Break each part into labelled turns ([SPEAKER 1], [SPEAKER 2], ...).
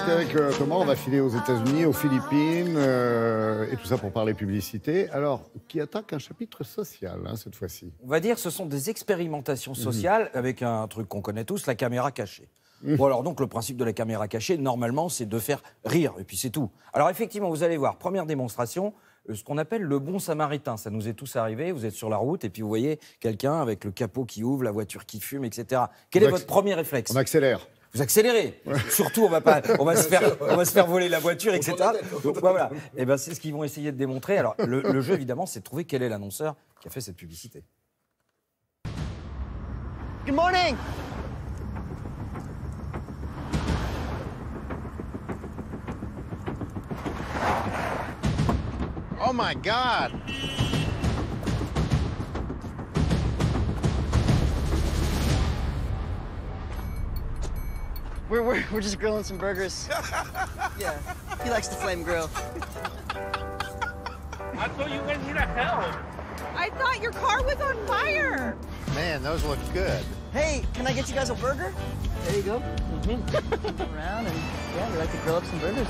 [SPEAKER 1] qu'avec Thomas, on va filer aux États-Unis, aux Philippines, et tout ça pour parler publicité. Alors, qui attaque un chapitre social, hein, cette fois-ci.
[SPEAKER 2] On va dire que ce sont des expérimentations sociales avec un truc qu'on connaît tous, la caméra cachée. Bon, alors donc, le principe de la caméra cachée, normalement, c'est de faire rire, et puis c'est tout. Alors effectivement, vous allez voir, première démonstration, ce qu'on appelle le bon samaritain. Ça nous est tous arrivé, vous êtes sur la route, et puis vous voyez quelqu'un avec le capot qui ouvre, la voiture qui fume, etc. Quel est votre premier réflexe?
[SPEAKER 1] On accélère.
[SPEAKER 2] Vous accélérez. Ouais. Surtout, on va se faire voler la voiture, etc. Donc, voilà. Et ben, c'est ce qu'ils vont essayer de démontrer. Alors, le jeu, évidemment, c'est de trouver quel est l'annonceur qui a fait cette publicité.
[SPEAKER 3] Good morning.
[SPEAKER 4] Oh my God.
[SPEAKER 3] We're just grilling some burgers. Yeah, he likes the flame grill.
[SPEAKER 5] I thought you guys needed help.
[SPEAKER 6] I thought your car was on fire.
[SPEAKER 4] Man, those look good.
[SPEAKER 3] Hey, can I get you guys a burger? There you go. Around and yeah, we like to grill up some burgers.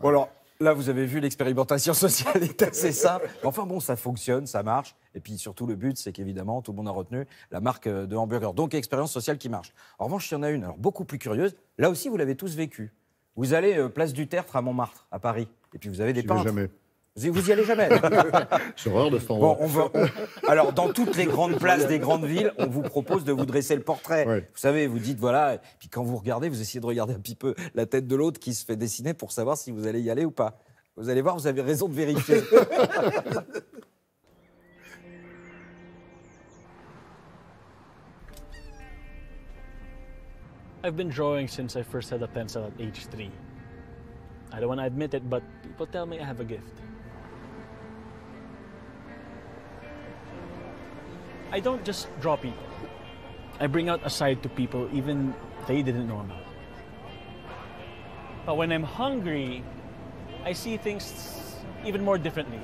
[SPEAKER 2] Bon alors, là, vous avez vu, l'expérimentation sociale est assez simple. Enfin bon, ça fonctionne, ça marche. Et puis surtout, le but, c'est qu'évidemment, tout le monde a retenu la marque de hamburger. Donc, expérience sociale qui marche. En revanche, il y en a une, alors beaucoup plus curieuse. Là aussi, vous l'avez tous vécu. Vous allez place du Tertre à Montmartre, à Paris. Et puis vous avez des peintres.
[SPEAKER 1] Jamais.
[SPEAKER 2] Vous y allez jamais.
[SPEAKER 1] J'ai horreur de cet
[SPEAKER 2] Bon,
[SPEAKER 1] endroit.
[SPEAKER 2] alors, dans toutes les grandes places des grandes villes, on vous propose de vous dresser le portrait.
[SPEAKER 1] Ouais.
[SPEAKER 2] Vous savez, vous dites, voilà, et puis quand vous regardez, vous essayez de regarder un petit peu la tête de l'autre qui se fait dessiner pour savoir si vous allez y aller ou pas. Vous allez voir, vous avez raison de vérifier.
[SPEAKER 5] I've been drawing since I first had a pencil at age 3. I don't want to admit it, but people tell me I have a gift. I don't just draw people. I bring out a side to people even they didn't know about. But when I'm hungry, I see things even more differently.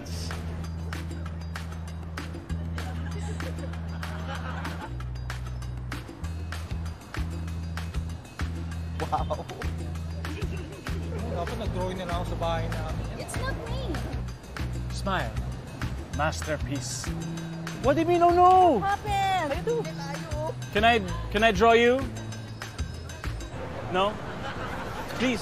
[SPEAKER 3] Wow.
[SPEAKER 7] Dapat nag-drawing na lang ako sa bahay namin.
[SPEAKER 6] It's not me.
[SPEAKER 5] Smile. Masterpiece. What do you mean, oh no?
[SPEAKER 6] What happened?
[SPEAKER 5] Can I draw you? No? Please.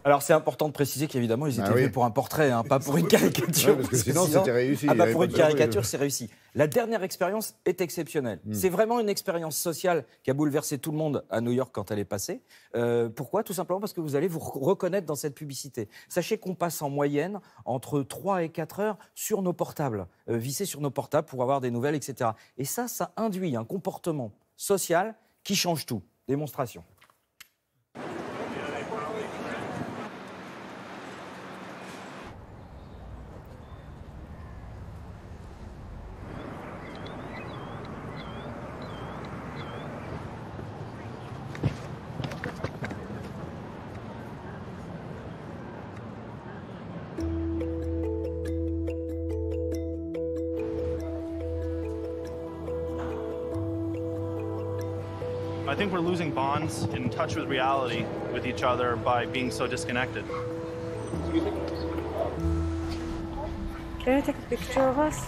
[SPEAKER 2] Alors, c'est important de préciser qu'évidemment, ils étaient faits pour un portrait, hein, pas pour une caricature.
[SPEAKER 1] Ouais, parce que sinon, c'était réussi.
[SPEAKER 2] Ah, pour une caricature, c'est réussi. La dernière expérience est exceptionnelle. C'est vraiment une expérience sociale qui a bouleversé tout le monde à New York quand elle est passée. Pourquoi? Tout simplement parce que vous allez vous reconnaître dans cette publicité. Sachez qu'on passe en moyenne entre 3 et 4 heures sur nos portables, vissés sur nos portables pour avoir des nouvelles, etc. Et ça induit un comportement social qui change tout. Démonstration.
[SPEAKER 8] I think we're losing bonds in touch with reality with each other by being so disconnected.
[SPEAKER 6] Can you take a picture of us?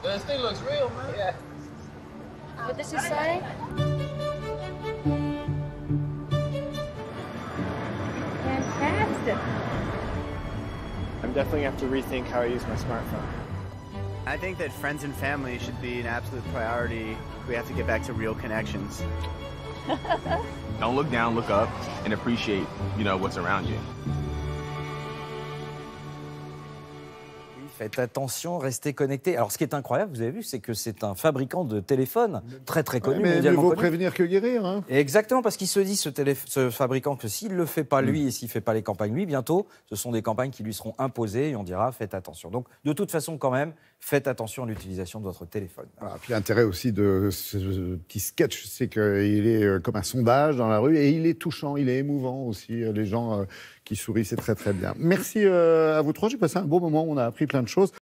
[SPEAKER 7] This thing looks real, man. Yeah.
[SPEAKER 6] What does it say? Fantastic.
[SPEAKER 9] I'm definitely going to have to rethink how I use my smartphone.
[SPEAKER 3] I think that friends and family should be an absolute priority. We have to get back to real connections.
[SPEAKER 10] Don't look down, look up, and appreciate, what's around you.
[SPEAKER 2] Faites attention, restez connectés. Alors, ce qui est incroyable, vous avez vu, c'est que c'est un fabricant de téléphone très très connu,
[SPEAKER 1] mais
[SPEAKER 2] mondialement
[SPEAKER 1] mieux vaut
[SPEAKER 2] connu.
[SPEAKER 1] prévenir que guérir. Hein.
[SPEAKER 2] Et exactement, parce qu'il se dit, ce fabricant, que s'il ne le fait pas lui et s'il ne fait pas les campagnes lui, bientôt, ce sont des campagnes qui lui seront imposées et on dira, faites attention. Donc, de toute façon, quand même, faites attention à l'utilisation de votre téléphone.
[SPEAKER 1] Voilà, puis l'intérêt aussi de ce petit sketch, c'est qu'il est comme un sondage dans la rue et il est touchant, il est émouvant aussi. Les gens qui sourient, c'est très très bien. Merci à vous trois, j'ai passé un bon moment, on a appris plein de choses.